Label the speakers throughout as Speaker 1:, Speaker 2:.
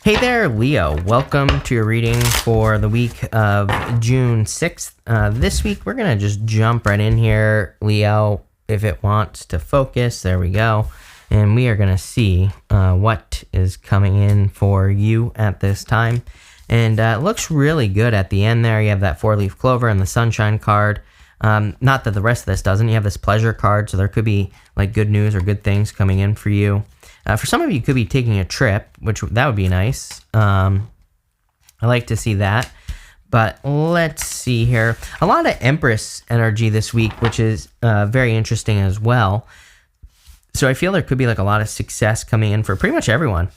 Speaker 1: Hey there, Leo. Welcome to your reading for the week of June 6th. This week, we're going to just jump right in here, Leo. If it wants to focus, there we go. And we are going to see what is coming in for you at this time. And it looks really good at the end there. You have that 4-leaf clover and the sunshine card. Not that the rest of this doesn't. You have this pleasure card, so there could be like good news or good things coming in for you. For some of you, could be taking a trip, which that would be nice. I like to see that. But let's see here. A lot of Empress energy this week, which is very interesting as well. So I feel there could be like a lot of success coming in for pretty much everyone.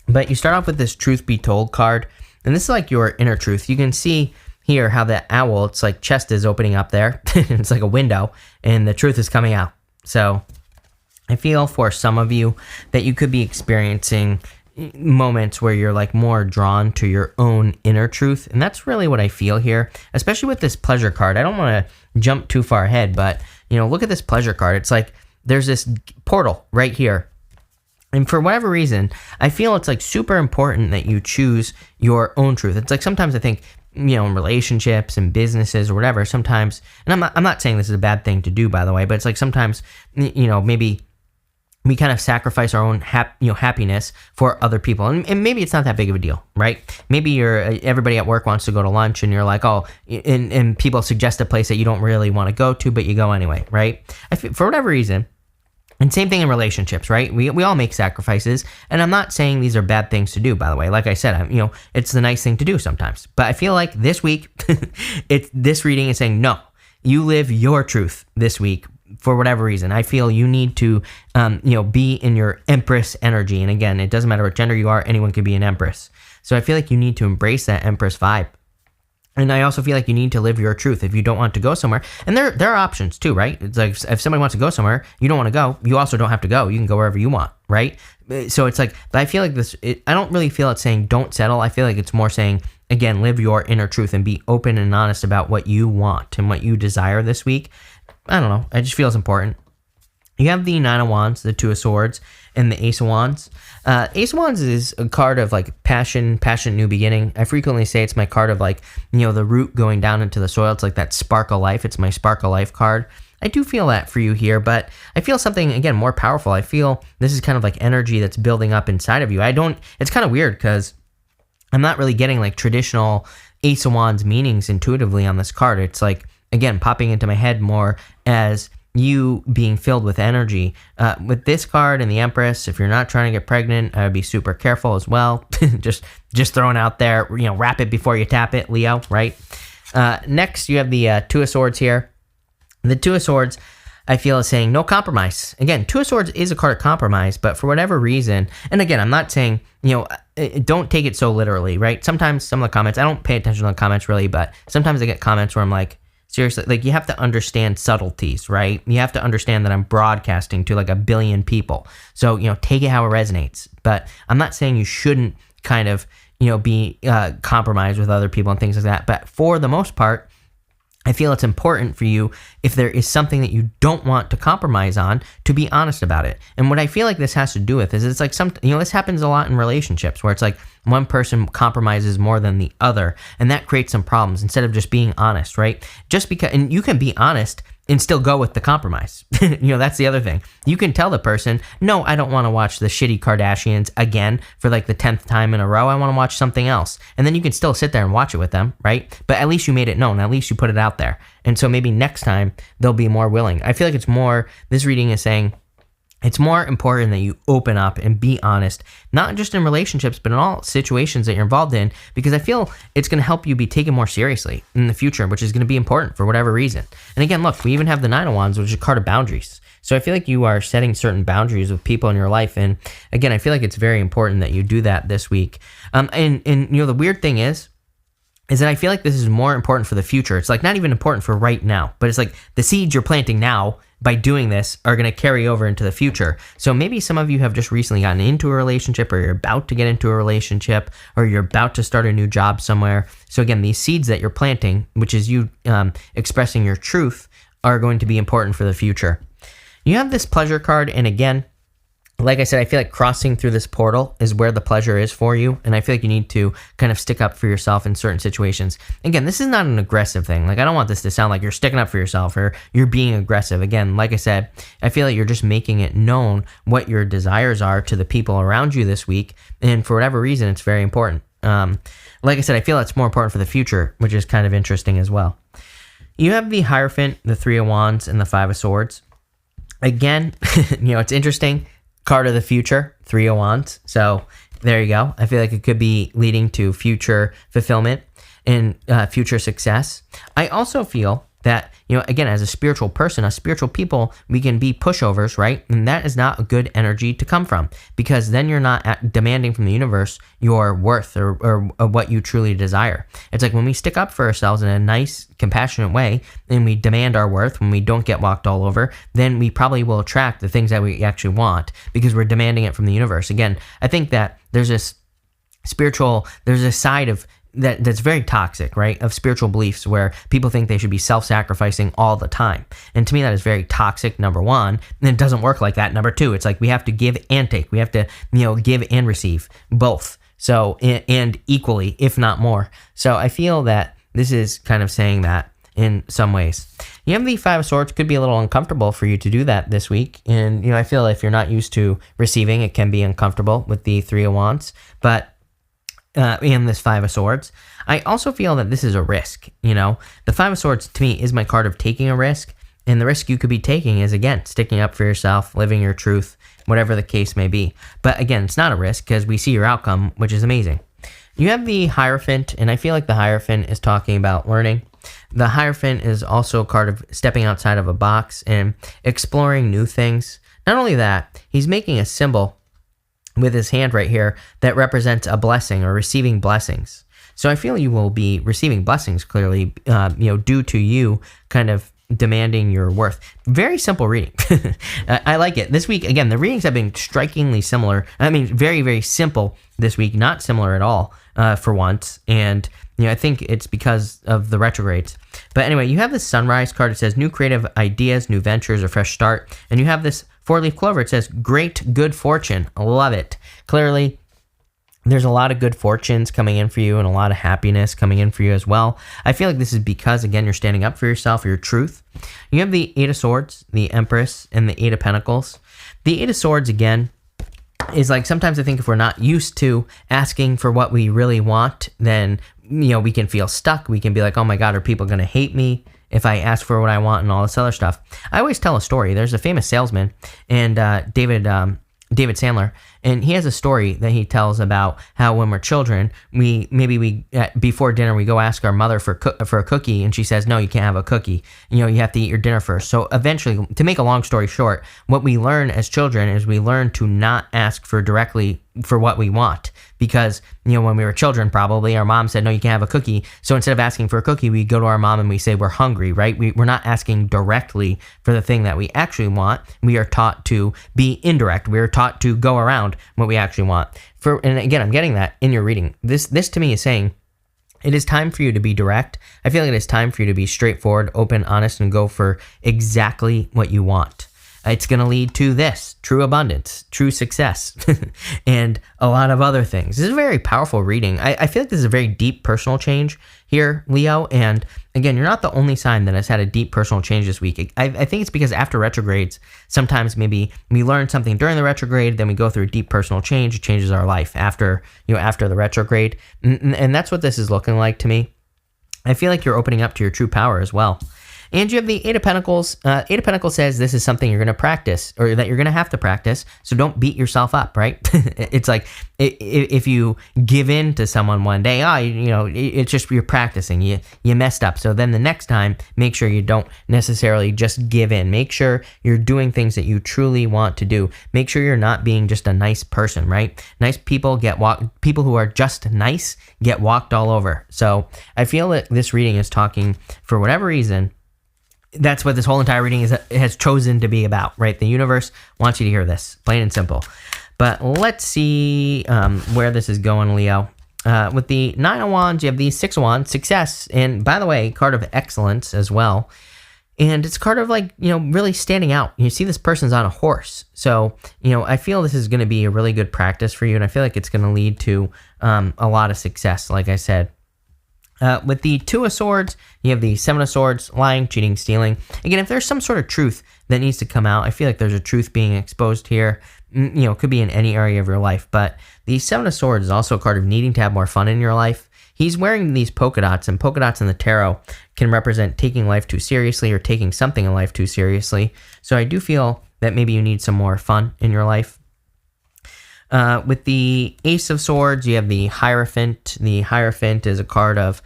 Speaker 1: But you start off with this Truth Be Told card. And this is like your inner truth. You can see here how the owl, it's like chest is opening up there. It's like a window. And the truth is coming out. So I feel for some of you that you could be experiencing moments where you're like more drawn to your own inner truth. And that's really what I feel here, especially with this pleasure card. I don't want to jump too far ahead, but look at this pleasure card. It's like there's this portal right here. And for whatever reason, I feel it's like super important that you choose your own truth. It's like sometimes I think, in relationships and businesses or whatever, sometimes, and I'm not saying this is a bad thing to do, by the way, but it's like sometimes, maybe we kind of sacrifice our own happiness for other people. And maybe it's not that big of a deal, right? Maybe everybody at work wants to go to lunch and you're like, oh, and people suggest a place that you don't really want to go to, but you go anyway, right? For whatever reason. And same thing in relationships, right? We all make sacrifices, and I'm not saying these are bad things to do, by the way. Like I said, it's the nice thing to do sometimes. But I feel like this week, this reading is saying, no, you live your truth this week for whatever reason. I feel you need to, be in your Empress energy. And again, it doesn't matter what gender you are, anyone could be an Empress. So I feel like you need to embrace that Empress vibe. And I also feel like you need to live your truth if you don't want to go somewhere. And there are options too, right? It's like if somebody wants to go somewhere, you don't want to go, you also don't have to go. You can go wherever you want, right? So it's like, but I feel like I don't really feel it saying don't settle. I feel like it's more saying, again, live your inner truth and be open and honest about what you want and what you desire this week. I don't know. I just feel it's important. You have the 9 of Wands, the 2 of Swords, and the Ace of Wands. Ace of Wands is a card of like passion, new beginning. I frequently say it's my card of like, the root going down into the soil. It's like that spark of life. It's my spark of life card. I do feel that for you here, but I feel something, again, more powerful. I feel this is kind of like energy that's building up inside of you. It's kind of weird because I'm not really getting like traditional Ace of Wands meanings intuitively on this card. It's like, again, popping into my head more as you being filled with energy. With this card and the Empress, if you're not trying to get pregnant, I would be super careful as well. just throwing out there, wrap it before you tap it, Leo, right? Next, you have the 2 of Swords here. The 2 of Swords, I feel, is saying no compromise. Again, 2 of Swords is a card of compromise, but for whatever reason, and again, I'm not saying, don't take it so literally, right? Sometimes some of the comments, I don't pay attention to the comments really, but sometimes I get comments where I'm like, seriously, like you have to understand subtleties, right? You have to understand that I'm broadcasting to like 1 billion people. So, take it how it resonates. But I'm not saying you shouldn't kind of, be compromised with other people and things like that. But for the most part, I feel it's important for you, if there is something that you don't want to compromise on, to be honest about it. And what I feel like this has to do with is it's like this happens a lot in relationships where it's like one person compromises more than the other, and that creates some problems instead of just being honest, right? And you can be honest and still go with the compromise. That's the other thing. You can tell the person, no, I don't want to watch the shitty Kardashians again for like the 10th time in a row. I want to watch something else. And then you can still sit there and watch it with them, right? But at least you made it known. At least you put it out there. And so maybe next time they'll be more willing. I feel like this reading is saying, it's more important that you open up and be honest, not just in relationships, but in all situations that you're involved in, because I feel it's going to help you be taken more seriously in the future, which is going to be important for whatever reason. And again, look, we even have the 9 of Wands, which is a card of boundaries. So I feel like you are setting certain boundaries with people in your life. And again, I feel like it's very important that you do that this week. And the weird thing is that I feel like this is more important for the future. It's like not even important for right now, but it's like the seeds you're planting now by doing this are going to carry over into the future. So maybe some of you have just recently gotten into a relationship, or you're about to get into a relationship, or you're about to start a new job somewhere. So again, these seeds that you're planting, which is you expressing your truth, are going to be important for the future. You have this pleasure card, and again, Like I said, I feel like crossing through this portal is where the pleasure is for you. And I feel like you need to kind of stick up for yourself in certain situations. Again, this is not an aggressive thing. Like, I don't want this to sound like you're sticking up for yourself or you're being aggressive. Again, like I said, I feel like you're just making it known what your desires are to the people around you this week. And for whatever reason, it's very important. Like I said, I feel it's more important for the future, which is kind of interesting as well. You have the Hierophant, the Three of Wands, and the Five of Swords. Again, it's interesting. Card of the future, Three of Wands. So there you go. I feel like it could be leading to future fulfillment and future success. I also feel that, again, as a spiritual person, as spiritual people, we can be pushovers, right? And that is not a good energy to come from, because then you're not demanding from the universe your worth or what you truly desire. It's like when we stick up for ourselves in a nice, compassionate way and we demand our worth, when we don't get walked all over, then we probably will attract the things that we actually want because we're demanding it from the universe. Again, I think that there's a side of that's very toxic, right? Of spiritual beliefs where people think they should be self-sacrificing all the time. And to me, that is very toxic, number one. And it doesn't work like that, number two. It's like we have to give and take. We have to, give and receive both. So, and equally, if not more. So I feel that this is kind of saying that in some ways. You have the Five of Swords. Could be a little uncomfortable for you to do that this week. And, I feel if you're not used to receiving, it can be uncomfortable with the Three of Wands. But and this Five of Swords, I also feel that this is a risk. The Five of Swords to me is my card of taking a risk, and the risk you could be taking is, again, sticking up for yourself, living your truth, whatever the case may be. But again, it's not a risk because we see your outcome, which is amazing. You have the Hierophant, and I feel like the Hierophant is talking about learning. The Hierophant is also a card of stepping outside of a box and exploring new things. Not only that, he's making a symbol with his hand right here that represents a blessing or receiving blessings. So I feel you will be receiving blessings clearly, due to you kind of demanding your worth. Very simple reading. I like it. This week, again, the readings have been strikingly similar. I mean, very, very simple this week, not similar at all for once. And, I think it's because of the retrogrades. But anyway, you have this Sunrise card. It says new creative ideas, new ventures, a fresh start. And you have this four-leaf clover. It says great good fortune. I love it. Clearly, there's a lot of good fortunes coming in for you and a lot of happiness coming in for you as well. I feel like this is because, again, you're standing up for yourself, your truth. You have the Eight of Swords, the Empress, and the Eight of Pentacles. The Eight of Swords, again, is like sometimes I think if we're not used to asking for what we really want, then, we can feel stuck. We can be like, oh my God, are people going to hate me if I ask for what I want and all this other stuff? I always tell a story. There's a famous salesman, and David Sandler, and he has a story that he tells about how when we're children, we before dinner we go ask our mother for a cookie, and she says, no, you can't have a cookie. You have to eat your dinner first. So eventually, to make a long story short, what we learn as children is we learn to not ask for directly for what we want, because when we were children, probably our mom said, no, you can't have a cookie. So instead of asking for a cookie, we go to our mom and we say we're hungry, right? We're not asking directly for the thing that we actually want. We are taught to be indirect. We are taught to go around what we actually want. And again, I'm getting that in your reading. This to me is saying it is time for you to be direct. I feel like it is time for you to be straightforward, open, honest, and go for exactly what you want. It's going to lead to this, true abundance, true success, and a lot of other things. This is a very powerful reading. I feel like this is a very deep personal change here, Leo. And again, you're not the only sign that has had a deep personal change this week. I think it's because after retrogrades, sometimes maybe we learn something during the retrograde, then we go through a deep personal change. It changes our life after the retrograde. And that's what this is looking like to me. I feel like you're opening up to your true power as well. And you have the Eight of Pentacles. Eight of Pentacles says this is something you're going to practice, or that you're going to have to practice. So don't beat yourself up, right? It's like if you give in to someone one day, it's just you're practicing. You messed up. So then the next time, make sure you don't necessarily just give in. Make sure you're doing things that you truly want to do. Make sure you're not being just a nice person, right? Nice people people who are just nice get walked all over. So I feel that this reading is talking, for whatever reason, that's what this whole entire reading has chosen to be about, right? The universe wants you to hear this, plain and simple. But let's see where this is going, Leo. With the Nine of Wands, you have the Six of Wands, success. And by the way, card of excellence as well. And it's a card of like, really standing out. You see this person's on a horse. So, I feel this is going to be a really good practice for you. And I feel like it's going to lead to a lot of success, like I said. With the Two of Swords, you have the Seven of Swords, lying, cheating, stealing. Again, if there's some sort of truth that needs to come out, I feel like there's a truth being exposed here. It could be in any area of your life. But the Seven of Swords is also a card of needing to have more fun in your life. He's wearing these polka dots, and polka dots in the tarot can represent taking life too seriously or taking something in life too seriously. So I do feel that maybe you need some more fun in your life. With the Ace of Swords, you have the Hierophant. The Hierophant is a card of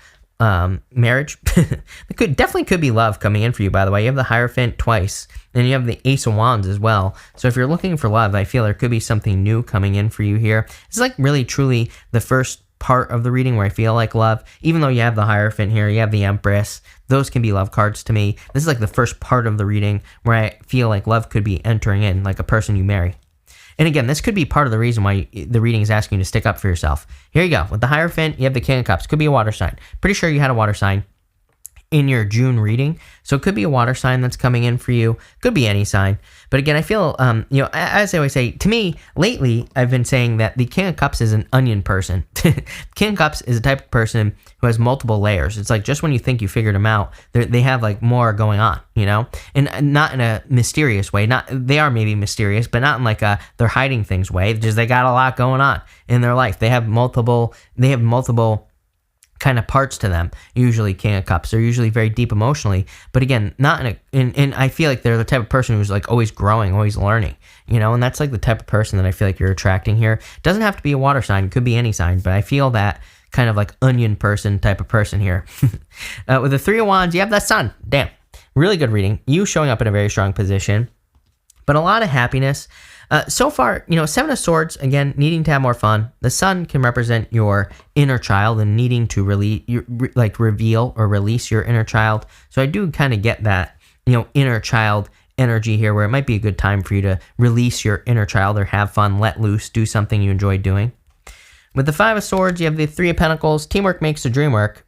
Speaker 1: marriage. It definitely could be love coming in for you, by the way. You have the Hierophant twice, and you have the Ace of Wands as well. So if you're looking for love, I feel there could be something new coming in for you here. It's like really, truly the first part of the reading where I feel like love. Even though you have the Hierophant here, you have the Empress. Those can be love cards to me. This is like the first part of the reading where I feel like love could be entering in, like a person you marry. And again, this could be part of the reason why the reading is asking you to stick up for yourself. Here you go. With the Hierophant, you have the King of Cups. Could be a water sign. Pretty sure you had a water sign in your June reading. So it could be a water sign that's coming in for you. Could be any sign. But again, I feel, as I always say, to me, lately, I've been saying that the King of Cups is an onion person. King of Cups is a type of person who has multiple layers. It's like just when you think you figured them out, they have like more going on, and not in a mysterious way. They are maybe mysterious, but not in like they're hiding things way. Just they got a lot going on in their life. They have multiple kind of parts to them. Usually King of Cups, they're usually very deep emotionally, but again, not in I feel like they're the type of person who's like always growing, always learning, and that's like the type of person that I feel like you're attracting here. Doesn't have to be a water sign, could be any sign, but I feel that kind of like onion person type of person here. With the Three of Wands, you have that Sun. Damn, really good reading. You showing up in a very strong position, but a lot of happiness. So far, Seven of Swords, again, needing to have more fun. The Sun can represent your inner child and needing to reveal or release your inner child. So I do kind of get that, inner child energy here where it might be a good time for you to release your inner child or have fun, let loose, do something you enjoy doing. With the Five of Swords, you have the Three of Pentacles. Teamwork makes the dream work,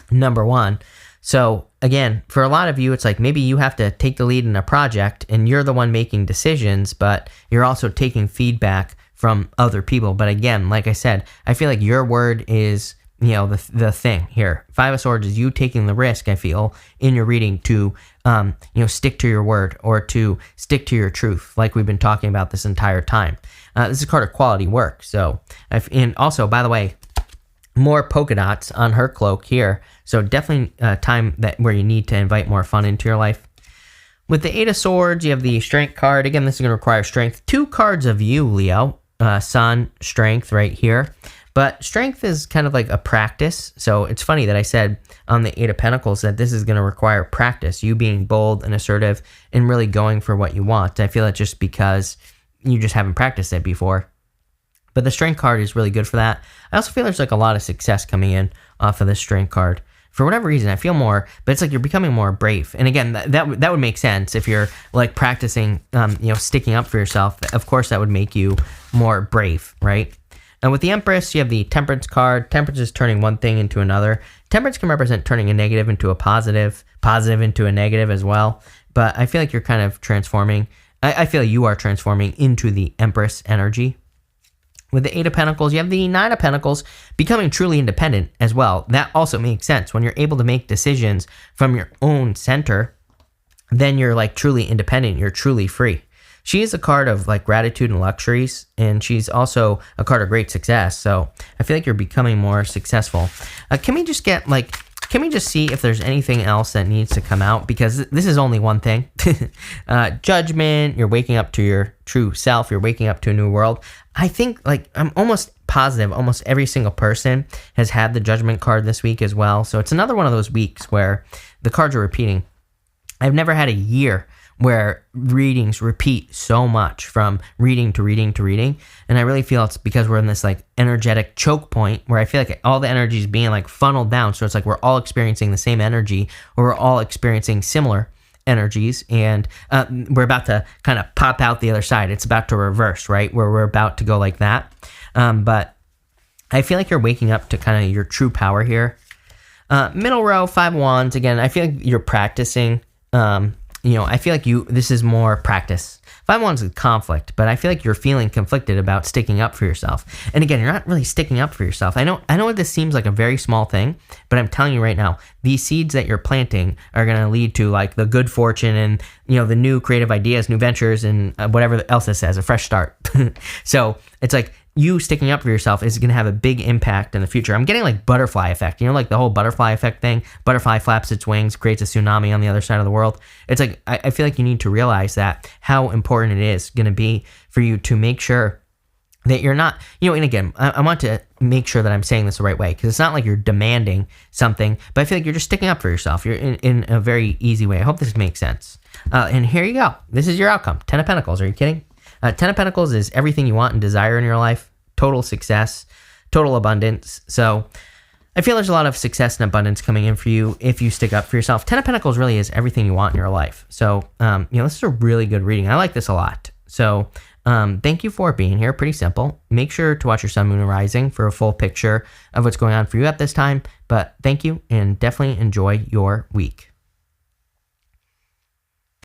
Speaker 1: number one. So again, for a lot of you, it's like maybe you have to take the lead in a project and you're the one making decisions, but you're also taking feedback from other people. But again, like I said, I feel like your word is, the thing here. Five of Swords is you taking the risk, I feel, in your reading to, stick to your word or to stick to your truth, like we've been talking about this entire time. This is a card of quality work. So, and also, by the way, more polka dots on her cloak here. So definitely a time where you need to invite more fun into your life. With the Eight of Swords, you have the Strength card. Again, this is going to require strength. Two cards of you, Leo. Sun, Strength right here. But Strength is kind of like a practice. So it's funny that I said on the Eight of Pentacles that this is going to require practice. You being bold and assertive and really going for what you want. I feel it's just because you just haven't practiced it before. But the Strength card is really good for that. I also feel there's like a lot of success coming in off of the Strength card. For whatever reason, I feel more, but it's like you're becoming more brave. And again, that would make sense if you're like practicing, sticking up for yourself. Of course, that would make you more brave, right? And with the Empress, you have the Temperance card. Temperance is turning one thing into another. Temperance can represent turning a negative into a positive, positive into a negative as well. But I feel like you're kind of transforming. I feel you are transforming into the Empress energy. With the Eight of Pentacles, you have the Nine of Pentacles, becoming truly independent as well. That also makes sense. When you're able to make decisions from your own center, then you're like truly independent. You're truly free. She is a card of like gratitude and luxuries, and she's also a card of great success. So I feel like you're becoming more successful. Can we just see if there's anything else that needs to come out? Because this is only one thing. Judgment, you're waking up to your true self. You're waking up to a new world. I think I'm almost positive almost every single person has had the Judgment card this week as well. So it's another one of those weeks where the cards are repeating. I've never had a year where readings repeat so much from reading to reading to reading. And I really feel it's because we're in this like energetic choke point where I feel like all the energy is being like funneled down. So it's like we're all experiencing the same energy, or we're all experiencing similar energies, and we're about to kind of pop out the other side. It's about to reverse, right? Where we're about to go like that. But I feel like you're waking up to kind of your true power here. Middle row, Five of Wands. Again, I feel like you're practicing I feel like this is more practice. 5-1 is conflict, but I feel like you're feeling conflicted about sticking up for yourself. And again, you're not really sticking up for yourself. I know this seems like a very small thing, but I'm telling you right now, these seeds that you're planting are going to lead to like the good fortune and, the new creative ideas, new ventures, and whatever else it says, a fresh start. So it's like, you sticking up for yourself is going to have a big impact in the future. I'm getting like butterfly effect, like the whole butterfly effect thing. Butterfly flaps its wings, creates a tsunami on the other side of the world. It's like, I feel like you need to realize that how important it is going to be for you to make sure that you're not, and again, I want to make sure that I'm saying this the right way, because it's not like you're demanding something, but I feel like you're just sticking up for yourself. You're in a very easy way. I hope this makes sense. And here you go. This is your outcome. 10 of Pentacles. Are you kidding? 10 of Pentacles is everything you want and desire in your life. Total success, total abundance. So I feel there's a lot of success and abundance coming in for you if you stick up for yourself. 10 of Pentacles really is everything you want in your life. So, this is a really good reading. I like this a lot. So thank you for being here. Pretty simple. Make sure to watch your sun, moon, and rising for a full picture of what's going on for you at this time. But thank you, and definitely enjoy your week.